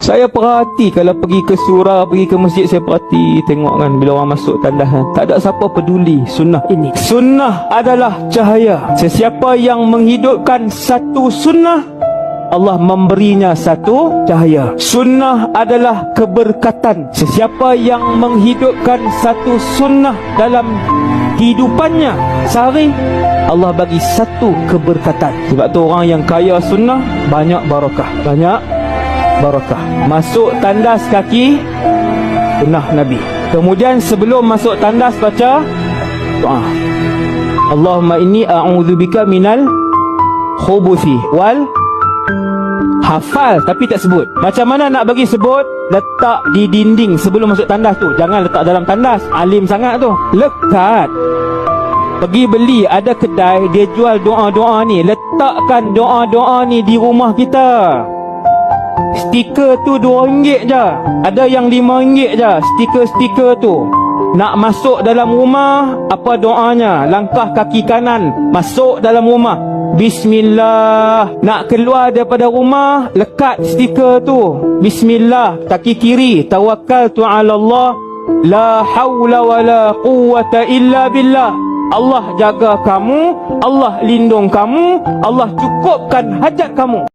Saya perhati kalau pergi ke surau, pergi ke masjid, saya perhati tengok kan bila orang masuk tandas kan, tak ada siapa peduli sunnah ini. Sunnah adalah cahaya. Sesiapa yang menghidupkan satu sunnah, Allah memberinya satu cahaya. Sunnah adalah keberkatan. Sesiapa yang menghidupkan satu sunnah dalam hidupannya sehari, Allah bagi satu keberkatan. Sebab tu orang yang kaya sunnah banyak barakah. Banyak barakah. Masuk tandas kaki sunnah Nabi. Kemudian sebelum masuk tandas baca doa. Allahumma inni a'udzubika minal khubuthi wal, hafal tapi tak sebut. Macam mana nak bagi sebut? Letak di dinding sebelum masuk tandas tu. Jangan letak dalam tandas, alim sangat tu. Lekat. Pergi beli, ada kedai dia jual doa-doa ni. Letakkan doa-doa ni di rumah kita. Stiker tu RM2 je. Ada yang RM5 je stiker-stiker tu. Nak masuk dalam rumah, apa doanya? Langkah kaki kanan, masuk dalam rumah, Bismillah. Nak keluar daripada rumah, lekat stiker tu, Bismillah. Kaki kiri, tawakkaltu ala Allah, la hawla wa la quwwata illa billah. Allah jaga kamu, Allah lindung kamu, Allah cukupkan hajat kamu.